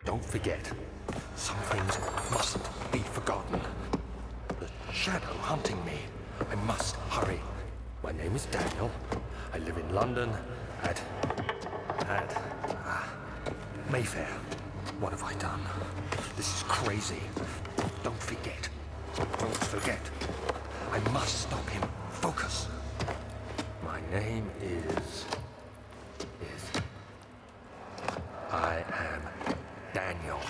Don't forget, some things mustn't be forgotten. The shadow hunting me. I must hurry. My name is Daniel. I live in London at Mayfair. What have I done? This is crazy. Don't forget. Don't forget. I must stop him. Focus. My name is... I am Daniel.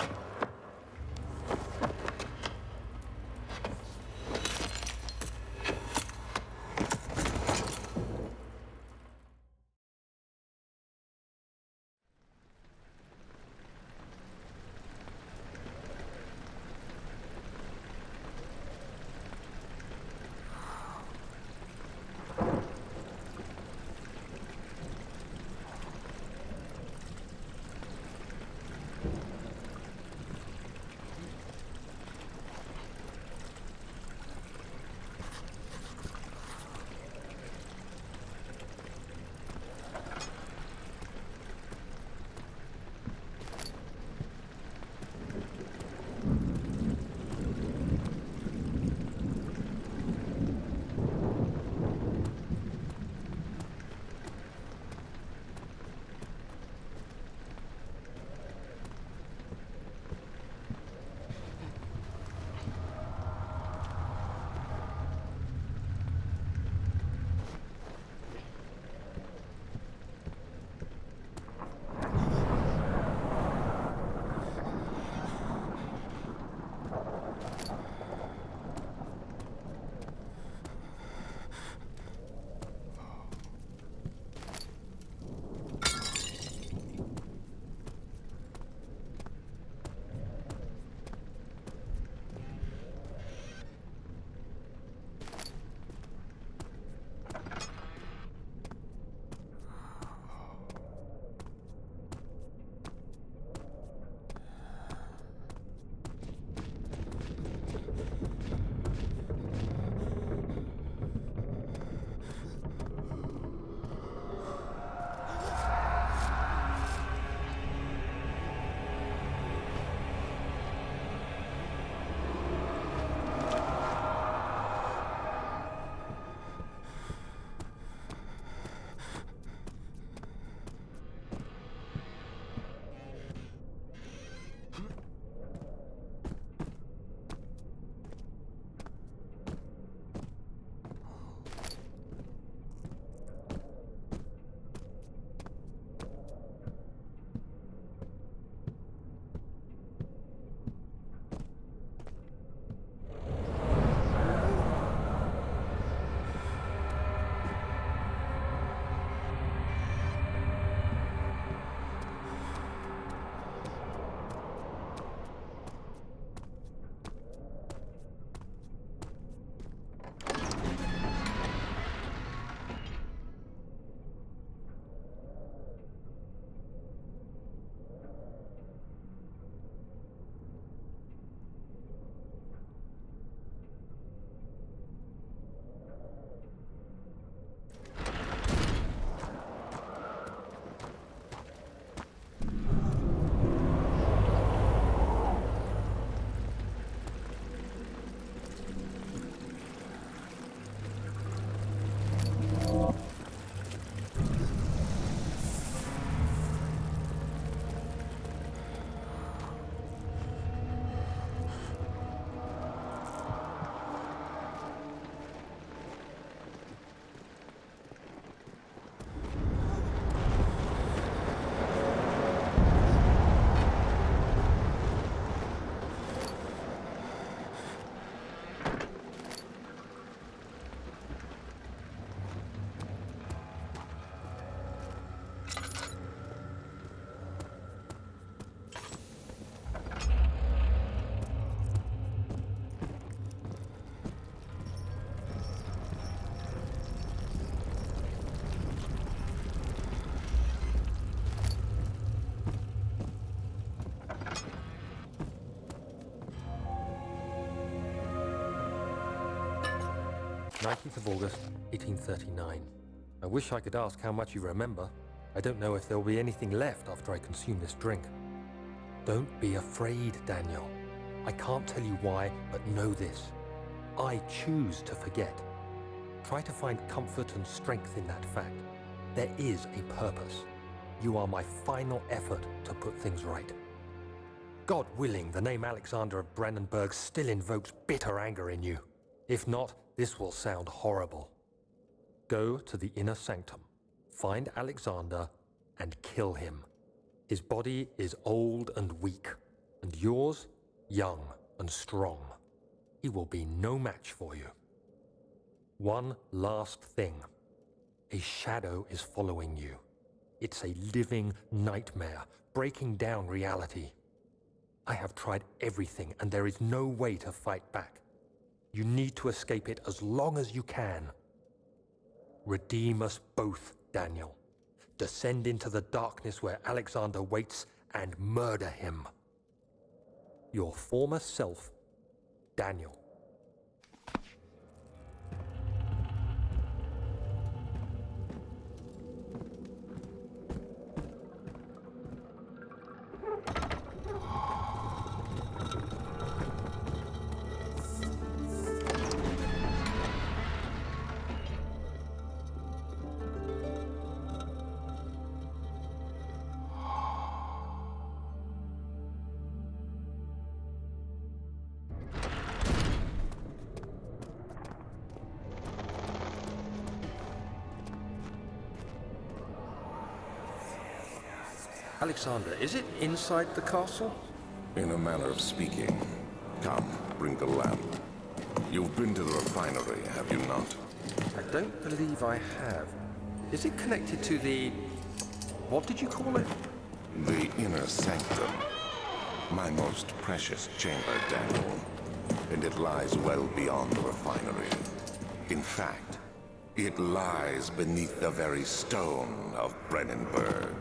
August 1839. I wish I could ask how much you remember. I don't know if there will be anything left after I consume this drink. Don't be afraid, Daniel. I can't tell you why, but know this. I choose to forget. Try to find comfort and strength in that fact. There is a purpose. You are my final effort to put things right. God willing, the name Alexander of Brandenburg still invokes bitter anger in you. If not, this will sound horrible. Go to the inner sanctum, find Alexander, and kill him. His body is old and weak, and yours, young and strong. He will be no match for you. One last thing. A shadow is following you. It's a living nightmare, breaking down reality. I have tried everything, and there is no way to fight back. You need to escape it as long as you can. Redeem us both, Daniel. Descend into the darkness where Alexander waits and murder him. Your former self, Daniel. Alexander, is it inside the castle? In a manner of speaking. Come, bring the lamp. You've been to the refinery, have you not? I don't believe I have. Is it connected to the... what did you call it? The inner sanctum. My most precious chamber, Daniel. And it lies well beyond the refinery. In fact, it lies beneath the very stone of Brandenburg.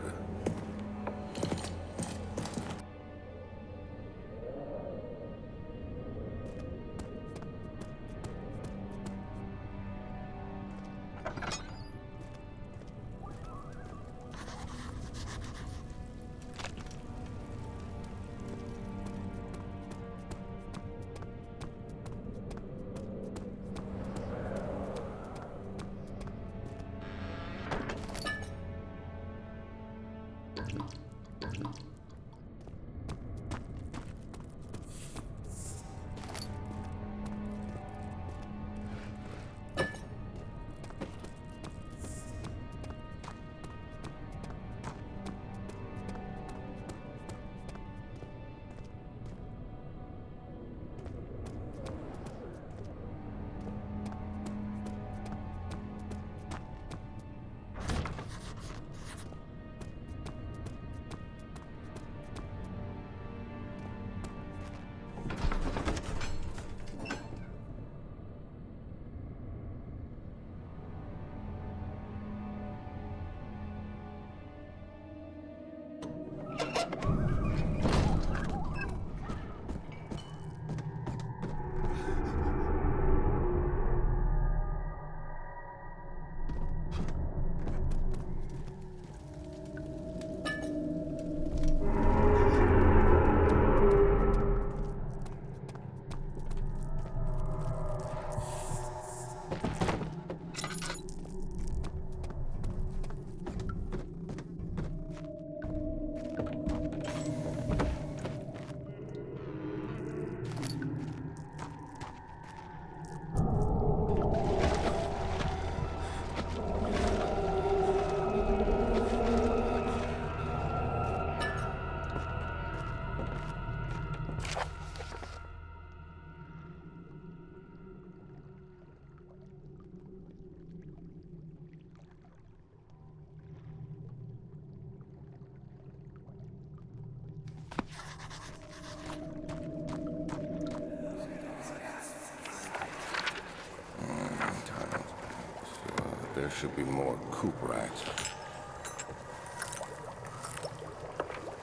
There should be more coop racks.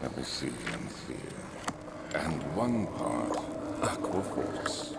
Let me see. And one part aqua force.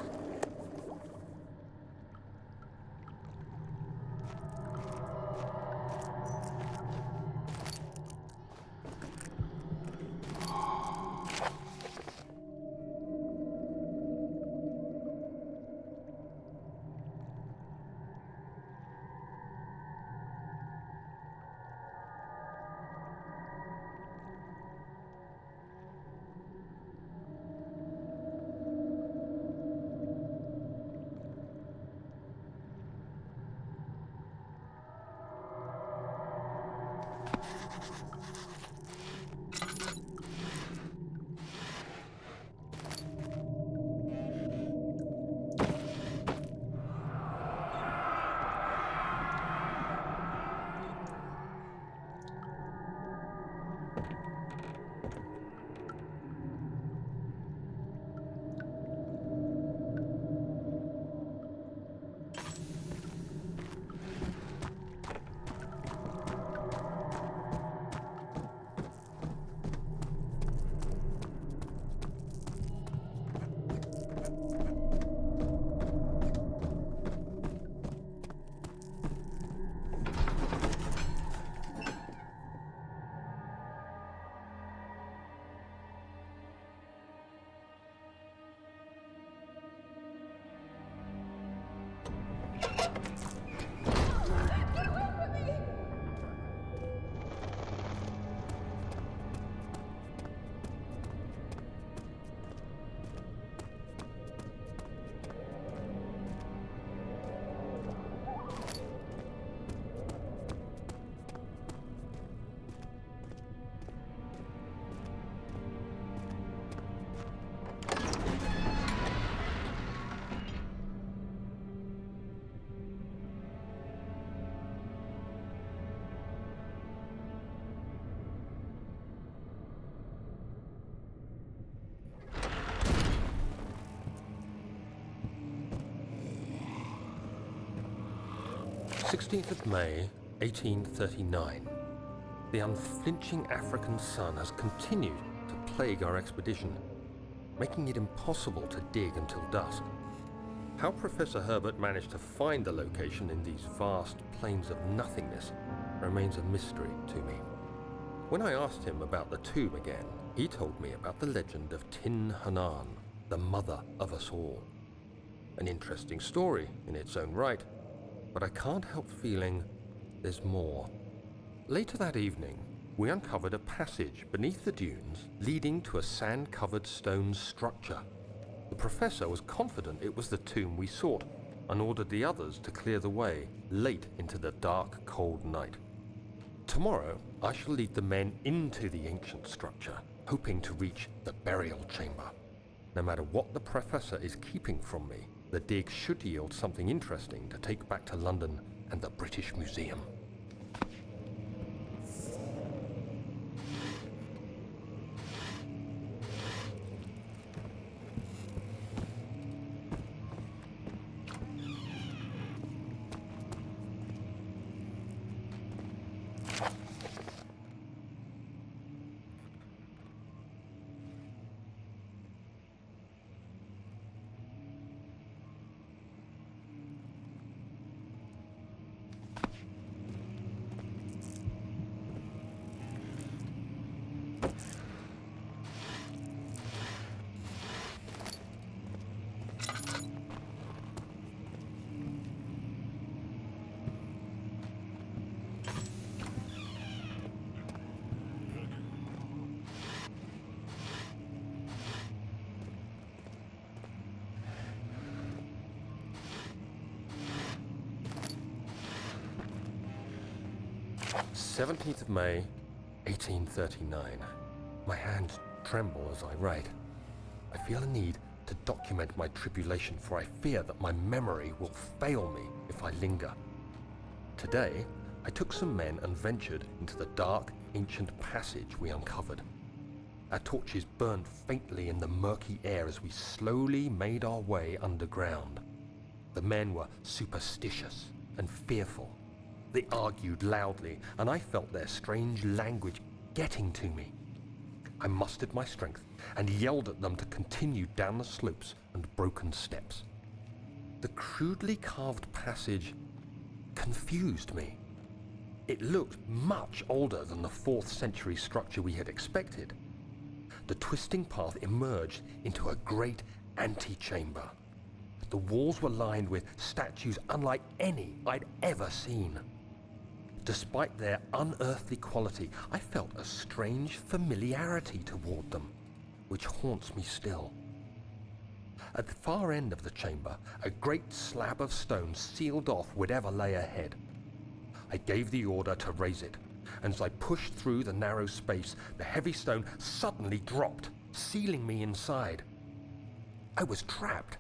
Get away from me! 16th of May, 1839. The unflinching African sun has continued to plague our expedition, making it impossible to dig until dusk. How Professor Herbert managed to find the location in these vast plains of nothingness remains a mystery to me. When I asked him about the tomb again, he told me about the legend of Tin Hanan, the mother of us all. An interesting story in its own right, but I can't help feeling there's more. Later that evening, we uncovered a passage beneath the dunes leading to a sand-covered stone structure. The professor was confident it was the tomb we sought and ordered the others to clear the way late into the dark, cold night. Tomorrow, I shall lead the men into the ancient structure, hoping to reach the burial chamber. No matter what the professor is keeping from me, the dig should yield something interesting to take back to London and the British Museum. "17th of May, 1839. My hands tremble as I write. I feel a need to document my tribulation, for I fear that my memory will fail me if I linger. Today, I took some men and ventured into the dark, ancient passage we uncovered. Our torches burned faintly in the murky air as we slowly made our way underground. The men were superstitious and fearful. They argued loudly, and I felt their strange language getting to me. I mustered my strength and yelled at them to continue down the slopes and broken steps. The crudely carved passage confused me. It looked much older than the 4th century structure we had expected. The twisting path emerged into a great antechamber. The walls were lined with statues unlike any I'd ever seen. Despite their unearthly quality, I felt a strange familiarity toward them, which haunts me still. At the far end of the chamber, a great slab of stone sealed off whatever lay ahead. I gave the order to raise it, and as I pushed through the narrow space, the heavy stone suddenly dropped, sealing me inside. I was trapped.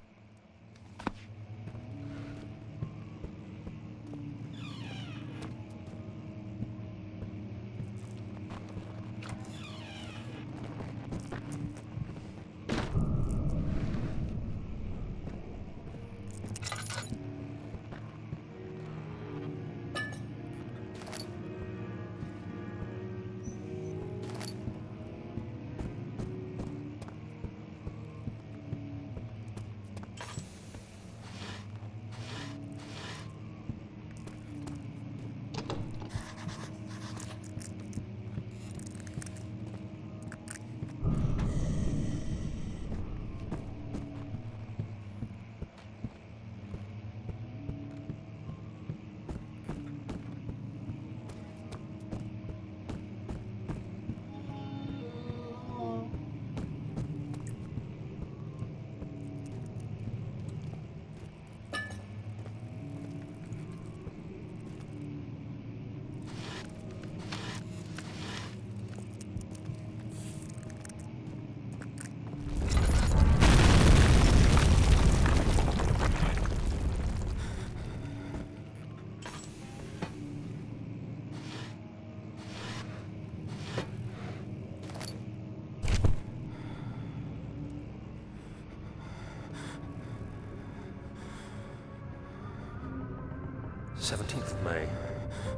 May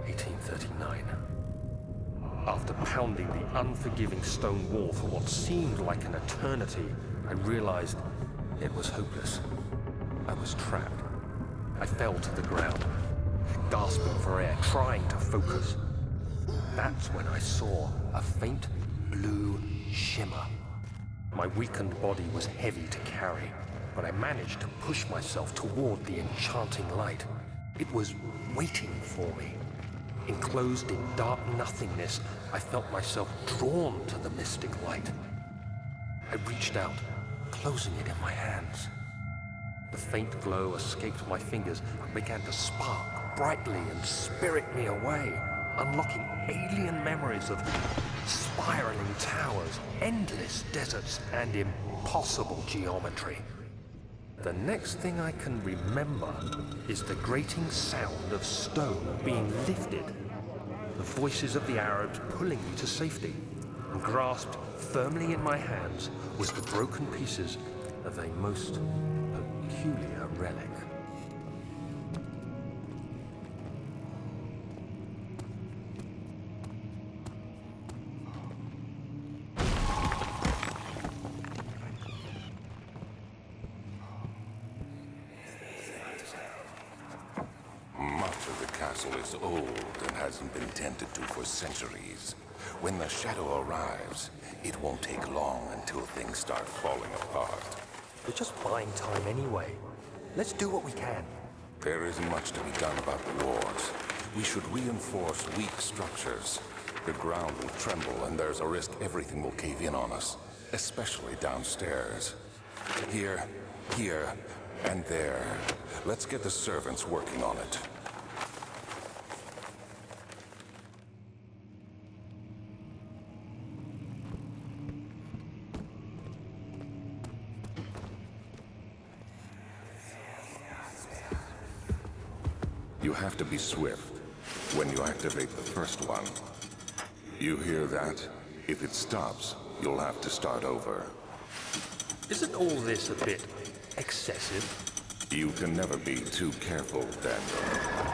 1839. After pounding the unforgiving stone wall for what seemed like an eternity, I realized it was hopeless. I was trapped. I fell to the ground, gasping for air, trying to focus. That's when I saw a faint blue shimmer. My weakened body was heavy to carry, but I managed to push myself toward the enchanting light. It was waiting for me. Enclosed in dark nothingness, I felt myself drawn to the mystic light. I reached out, closing it in my hands. The faint glow escaped my fingers and began to spark brightly and spirit me away, unlocking alien memories of spiraling towers, endless deserts, and impossible geometry. The next thing I can remember is the grating sound of stone being lifted, the voices of the Arabs pulling me to safety, and grasped firmly in my hands was the broken pieces of a most peculiar relic. Is old and hasn't been tended to for centuries. When the shadow arrives, it won't take long until things start falling apart. We're just buying time anyway. Let's do what we can. There isn't much to be done about the wars. We should reinforce weak structures. The ground will tremble and there's a risk everything will cave in on us, especially downstairs. Here, and there. Let's get the servants working on it. You have to be swift when you activate the first one. You hear that? If it stops, you'll have to start over. Isn't all this a bit excessive? You can never be too careful, Daniel.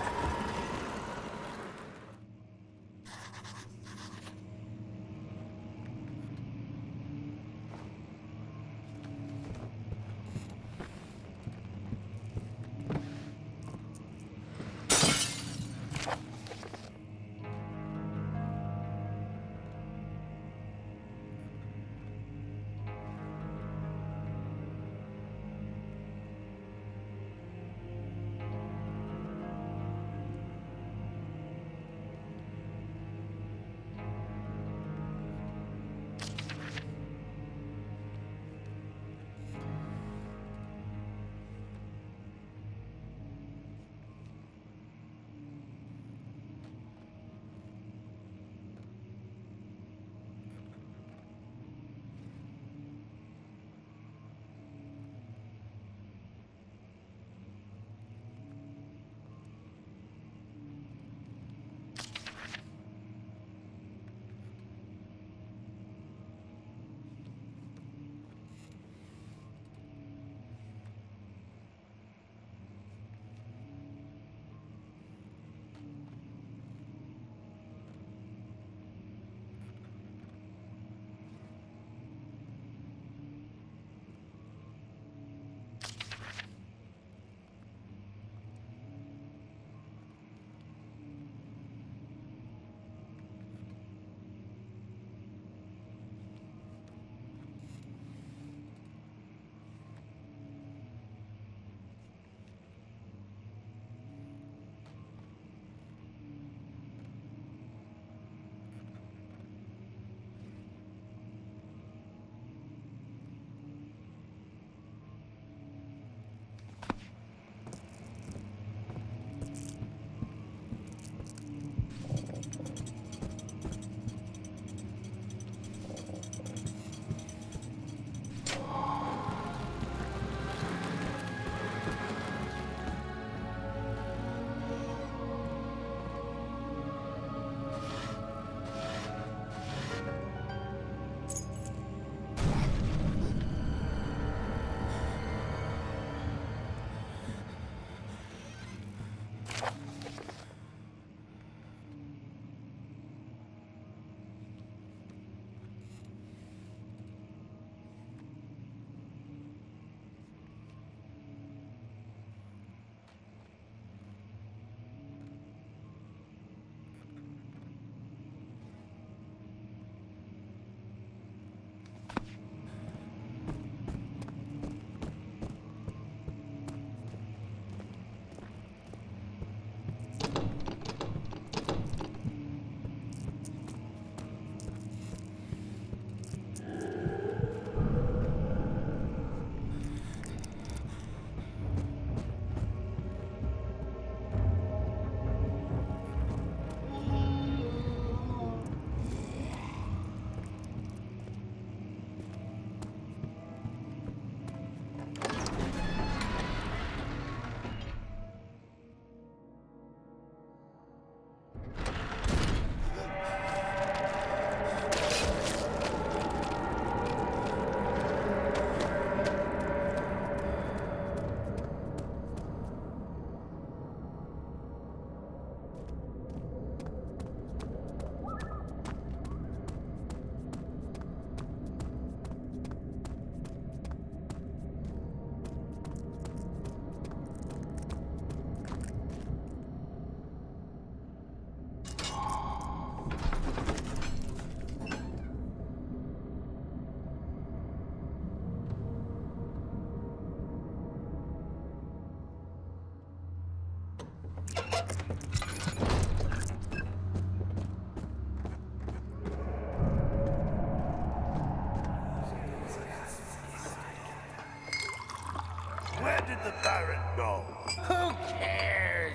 did the Baron go? Who cares?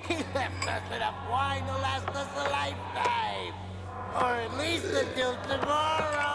He left us enough wine to last us a lifetime. Or at least until tomorrow.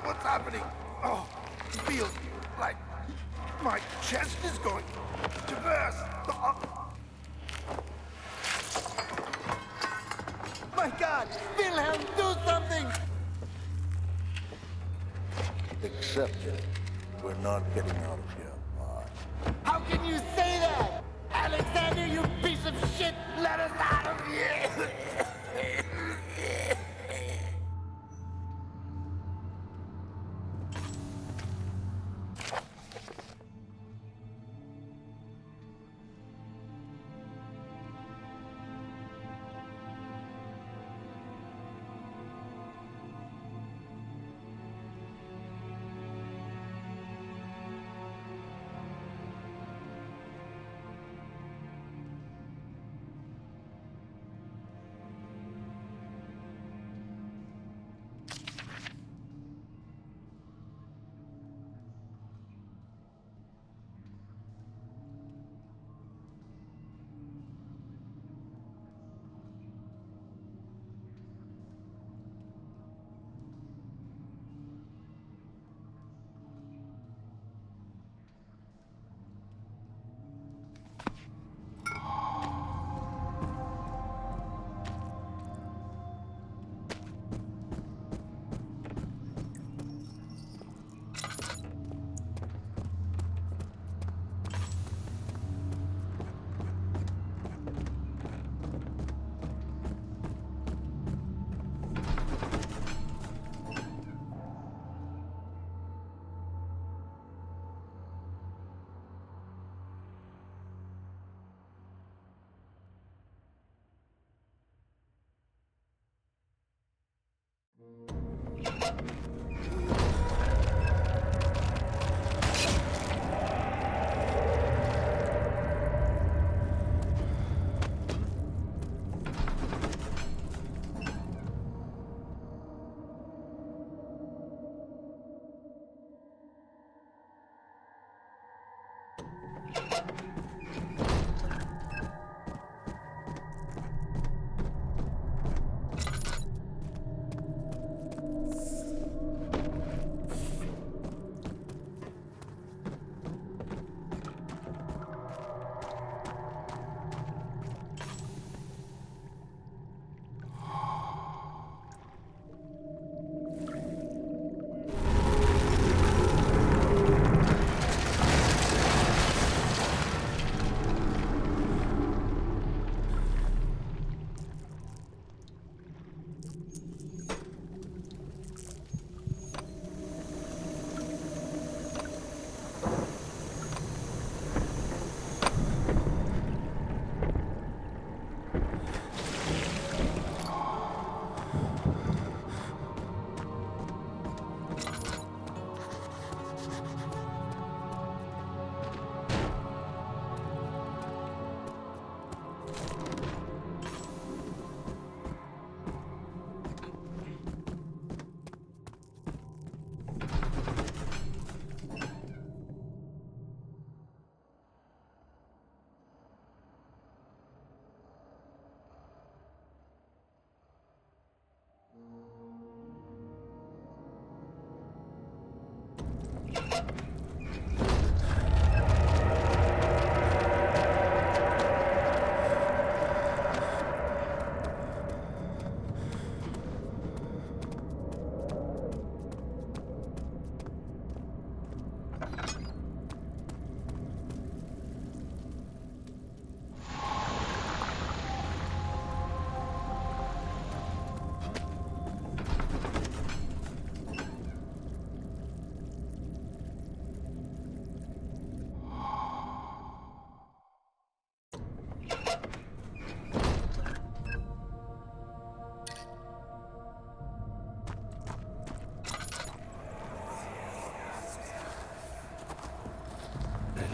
What's happening? Oh, it feels like my chest is going to burst. My God! Wilhelm, do something! Accept it. We're not getting out of here alive. How can you say that? Alexander, you piece of shit! Let us out of here!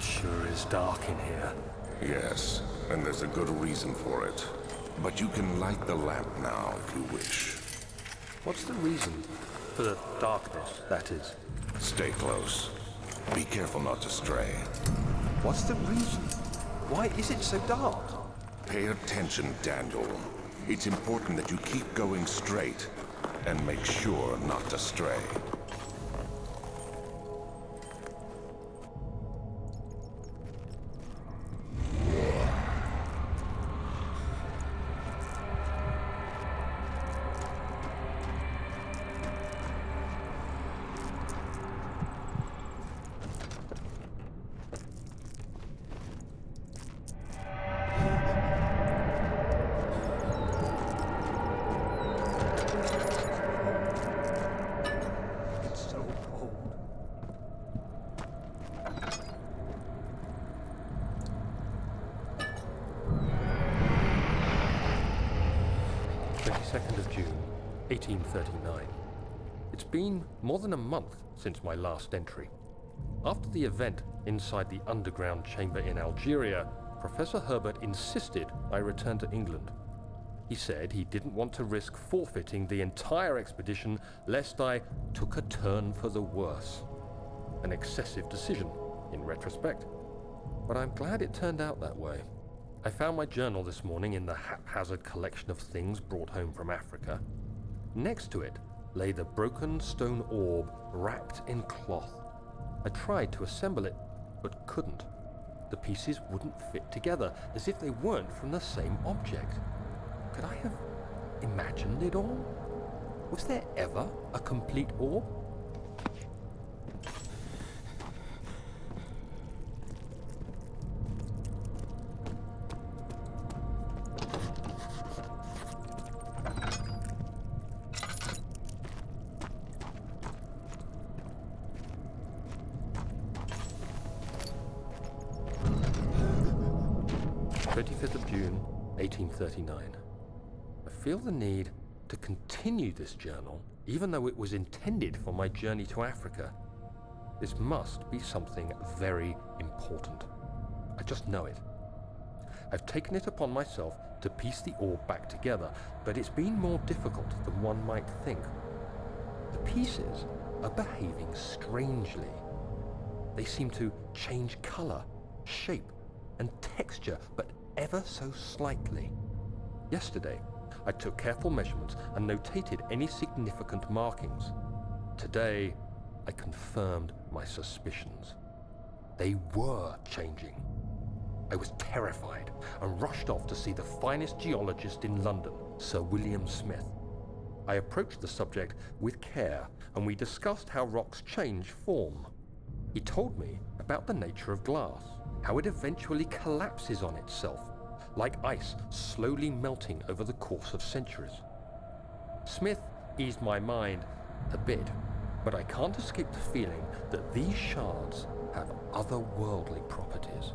Sure is dark in here. Yes, and there's a good reason for it. But you can light the lamp now if you wish. What's the reason? For the darkness, that is. Stay close. Be careful not to stray. What's the reason? Why is it so dark? Pay attention, Daniel. It's important that you keep going straight and make sure not to stray. It's so cold. June 1839. It's been more than a month since my last entry. After the event inside the underground chamber in Algeria, Professor Herbert insisted I return to England. He said he didn't want to risk forfeiting the entire expedition lest I took a turn for the worse. An excessive decision, in retrospect. But I'm glad it turned out that way. I found my journal this morning in the haphazard collection of things brought home from Africa. Next to it lay the broken stone orb wrapped in cloth. I tried to assemble it, but couldn't. The pieces wouldn't fit together, as if they weren't from the same object. Could I have imagined it all? Was there ever a complete orb? June 1839. I feel the need to continue this journal, even though it was intended for my journey to Africa. This must be something very important. I just know it. I've taken it upon myself to piece the orb back together, but it's been more difficult than one might think. The pieces are behaving strangely. They seem to change color, shape, and texture, but ever so slightly. Yesterday, I took careful measurements and notated any significant markings. Today, I confirmed my suspicions. They were changing. I was terrified and rushed off to see the finest geologist in London, Sir William Smith. I approached the subject with care, and we discussed how rocks change form. He told me about the nature of glass, how it eventually collapses on itself, like ice slowly melting over the course of centuries. Smith eased my mind a bit, but I can't escape the feeling that these shards have otherworldly properties.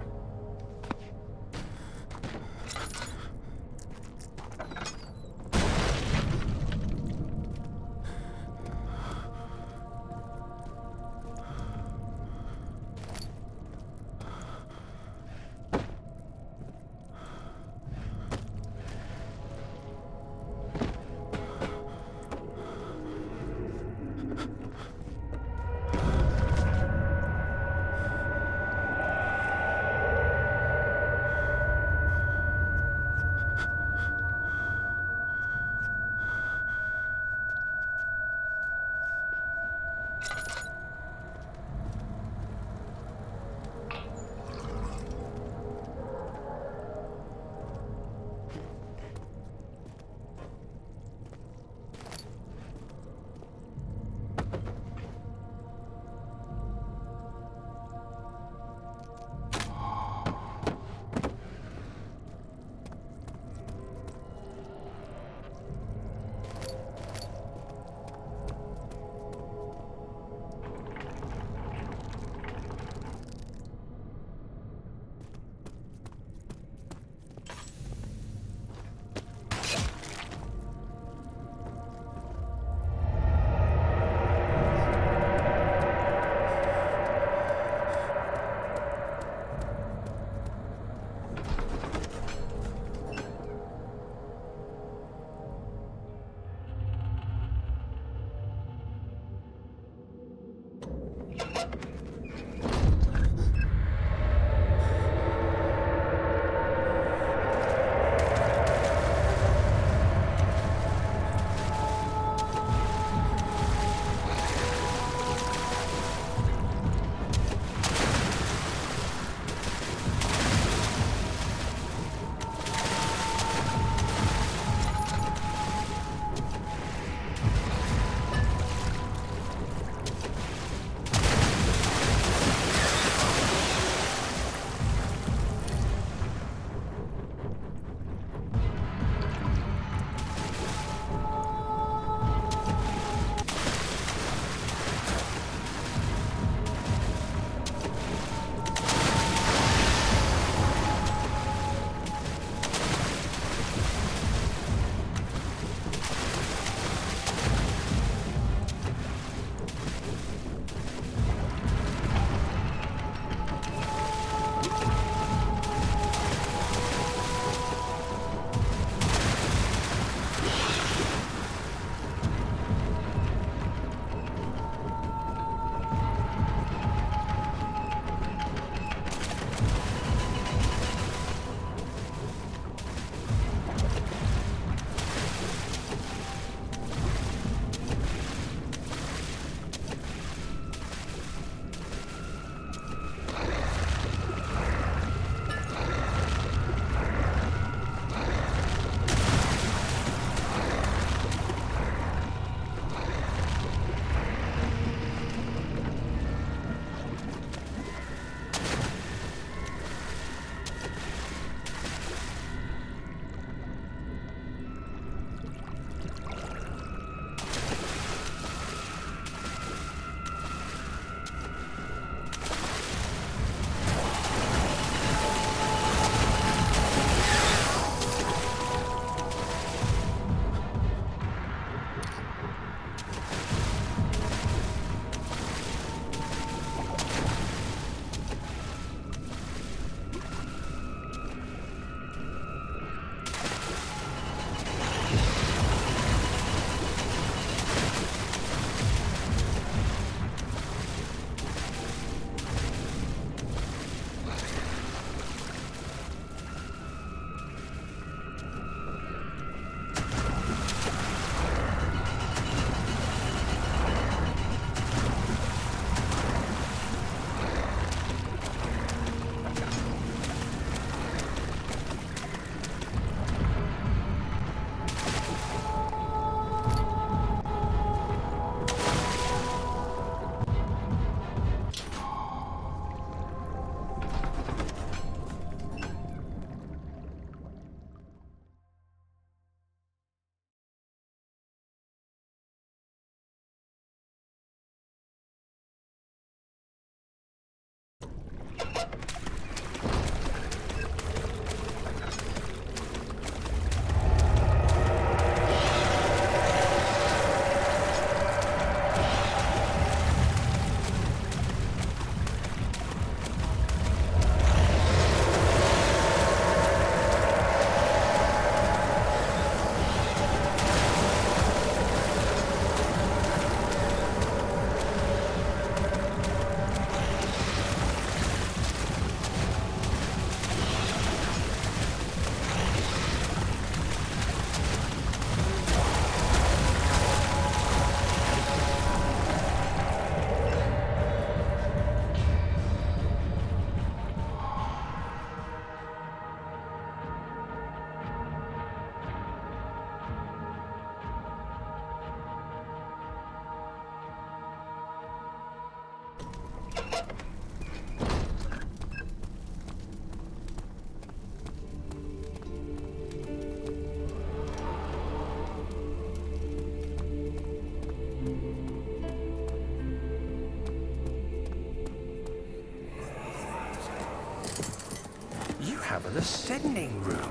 You have an ascending room.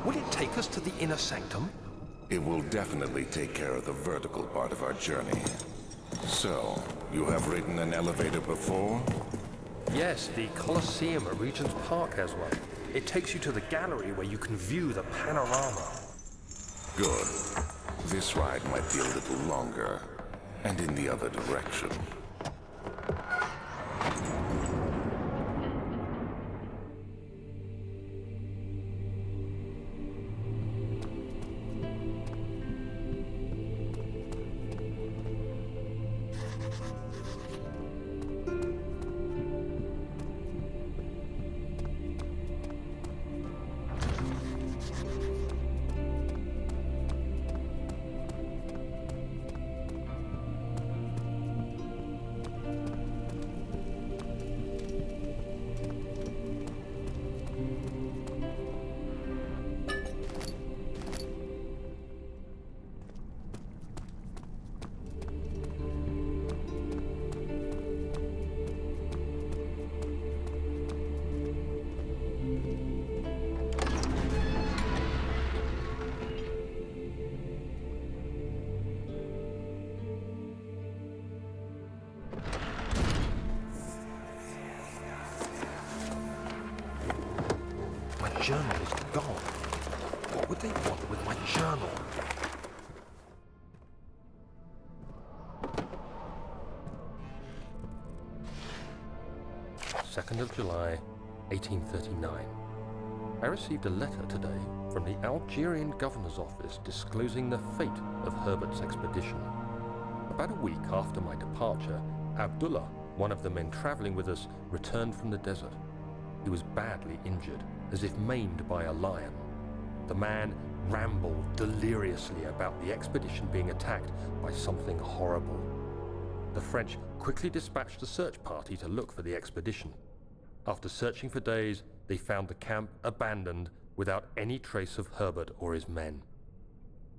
Will it take us to the inner sanctum? It will definitely take care of the vertical part of our journey. So, you have ridden an elevator before? Yes, the Colosseum at Regent's Park has one. It takes you to the gallery where you can view the panorama. Good. This ride might be a little longer, and in the other direction. Journal is gone. What would they want with my journal? July 2nd, 1839. I received a letter today from the Algerian governor's office disclosing the fate of Herbert's expedition. About a week after my departure, Abdullah, one of the men traveling with us, returned from the desert. He was badly injured, as if maimed by a lion. The man rambled deliriously about the expedition being attacked by something horrible. The French quickly dispatched a search party to look for the expedition. After searching for days, they found the camp abandoned without any trace of Herbert or his men.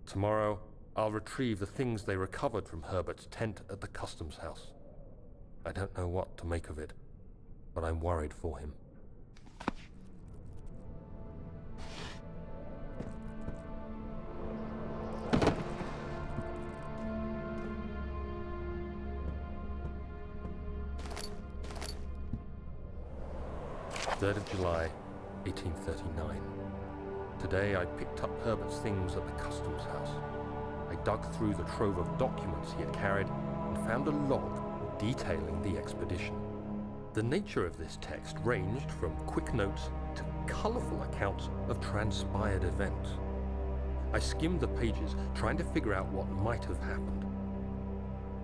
Tomorrow, I'll retrieve the things they recovered from Herbert's tent at the customs house. I don't know what to make of it, but I'm worried for him. July 3rd, 1839. Today I picked up Herbert's things at the customs house. I dug through the trove of documents he had carried and found a log detailing the expedition. The nature of this text ranged from quick notes to colourful accounts of transpired events. I skimmed the pages, trying to figure out what might have happened.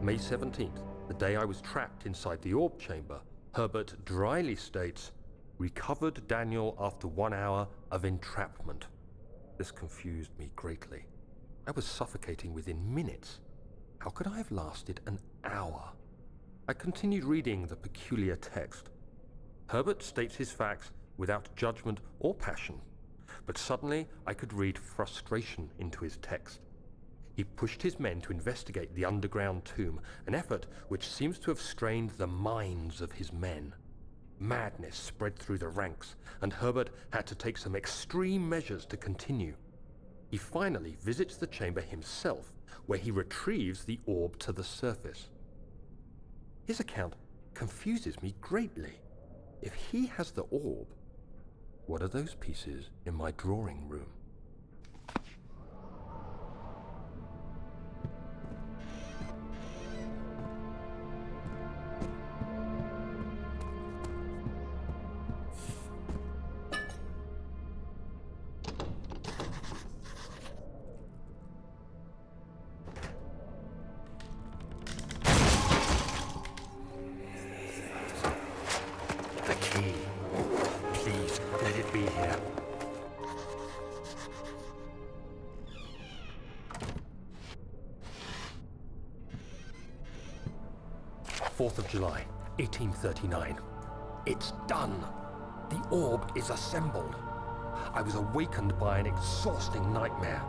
May 17th, the day I was trapped inside the orb chamber, Herbert dryly states, "Recovered Daniel after 1 hour of entrapment." This confused me greatly. I was suffocating within minutes. How could I have lasted an hour? I continued reading the peculiar text. Herbert states his facts without judgment or passion, but suddenly I could read frustration into his text. He pushed his men to investigate the underground tomb, an effort which seems to have strained the minds of his men. Madness spread through the ranks, and Herbert had to take some extreme measures to continue. He finally visits the chamber himself, where he retrieves the orb to the surface. His account confuses me greatly. If he has the orb, what are those pieces in my drawing room? The key. Please, let it be here. 4th of July, 1839. It's done. The orb is assembled. I was awakened by an exhausting nightmare.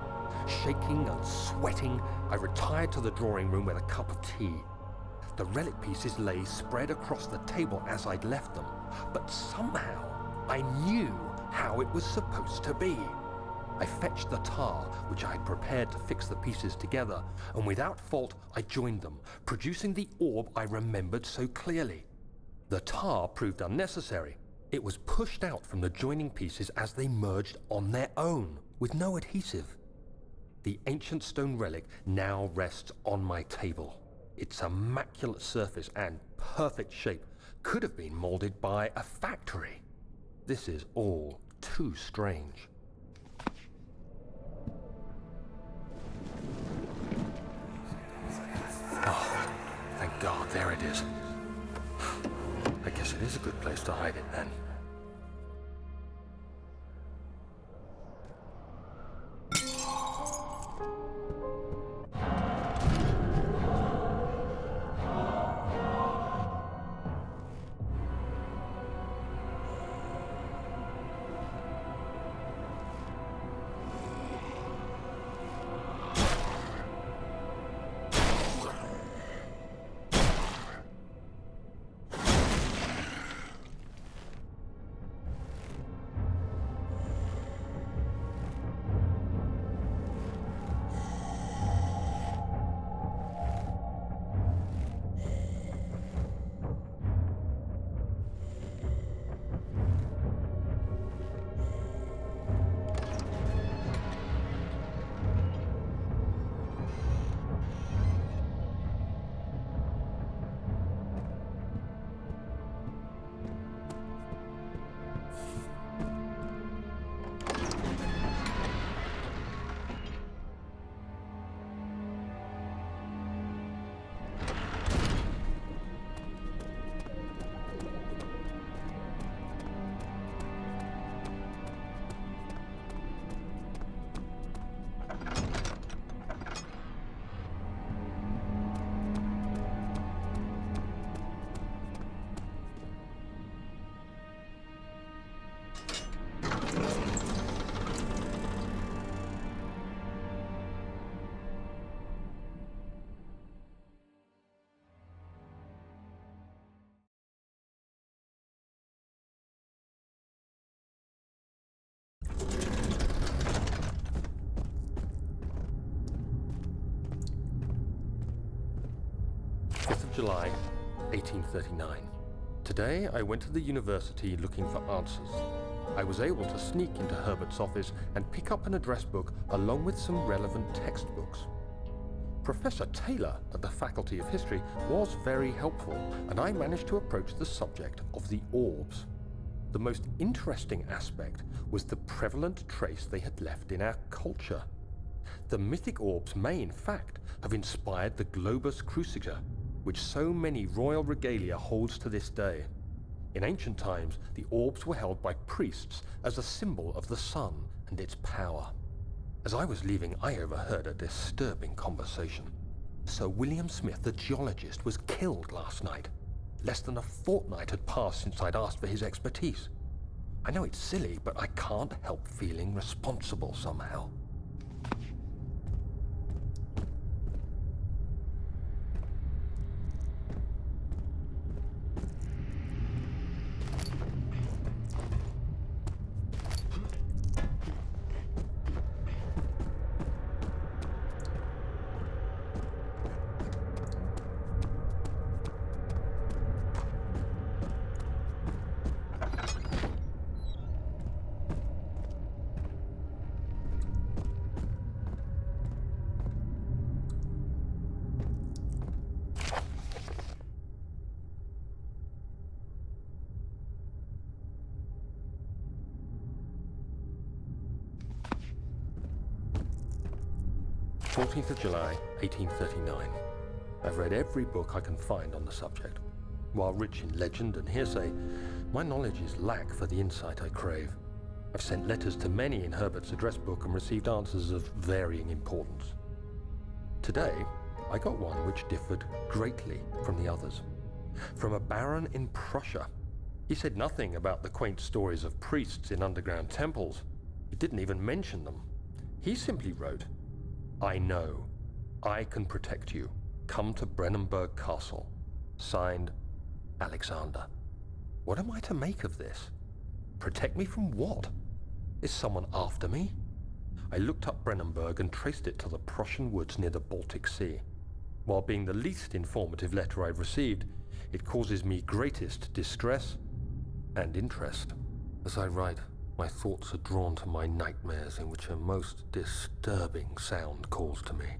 Shaking and sweating, I retired to the drawing room with a cup of tea. The relic pieces lay spread across the table as I'd left them, but somehow I knew how it was supposed to be. I fetched the tar, which I had prepared to fix the pieces together, and without fault I joined them, producing the orb I remembered so clearly. The tar proved unnecessary. It was pushed out from the joining pieces as they merged on their own, with no adhesive. The ancient stone relic now rests on my table. Its immaculate surface and perfect shape could have been molded by a factory. This is all too strange. Oh, thank God, there it is. I guess it is a good place to hide it then. July, 1839. Today I went to the university looking for answers. I was able to sneak into Herbert's office and pick up an address book along with some relevant textbooks. Professor Taylor at the Faculty of History was very helpful, and I managed to approach the subject of the orbs. The most interesting aspect was the prevalent trace they had left in our culture. The mythic orbs may, in fact, have inspired the globus cruciger, which so many royal regalia holds to this day. In ancient times, the orbs were held by priests as a symbol of the sun and its power. As I was leaving, I overheard a disturbing conversation. Sir William Smith, the geologist, was killed last night. Less than a fortnight had passed since I'd asked for his expertise. I know it's silly, but I can't help feeling responsible somehow. 14th of July, 1839. I've read every book I can find on the subject. While rich in legend and hearsay, my knowledge is lack for the insight I crave. I've sent letters to many in Herbert's address book and received answers of varying importance. Today, I got one which differed greatly from the others. From a baron in Prussia. He said nothing about the quaint stories of priests in underground temples. He didn't even mention them. He simply wrote, "I know. I can protect you. Come to Brennenburg Castle." Signed, Alexander. What am I to make of this? Protect me from what? Is someone after me? I looked up Brennenburg and traced it to the Prussian woods near the Baltic Sea. While being the least informative letter I've received, it causes me greatest distress and interest. As I write, my thoughts are drawn to my nightmares in which a most disturbing sound calls to me.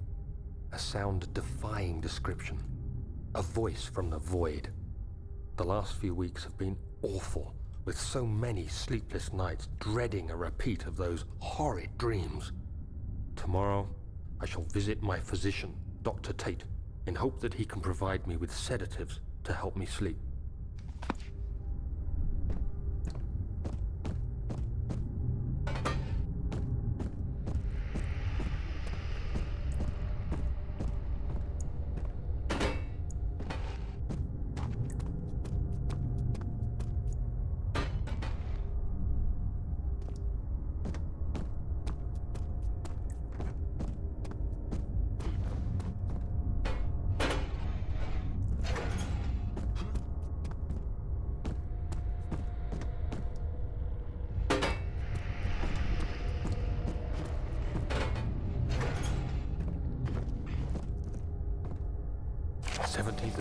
A sound defying description. A voice from the void. The last few weeks have been awful, with so many sleepless nights dreading a repeat of those horrid dreams. Tomorrow, I shall visit my physician, Dr. Tate, in hope that he can provide me with sedatives to help me sleep.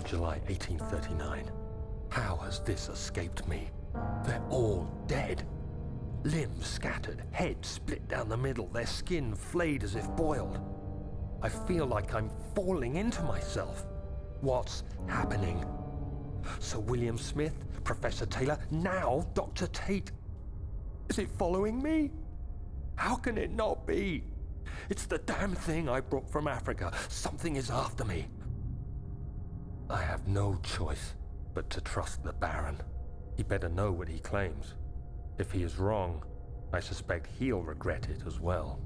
July 1839. How has this escaped me? They're all dead. Limbs scattered, heads split down the middle, their skin flayed as if boiled. I feel like I'm falling into myself. What's happening? Sir William Smith, Professor Taylor, now Dr. Tate. Is it following me? How can it not be? It's the damn thing I brought from Africa. Something is after me. I have no choice but to trust the Baron. He better know what he claims. If he is wrong, I suspect he'll regret it as well.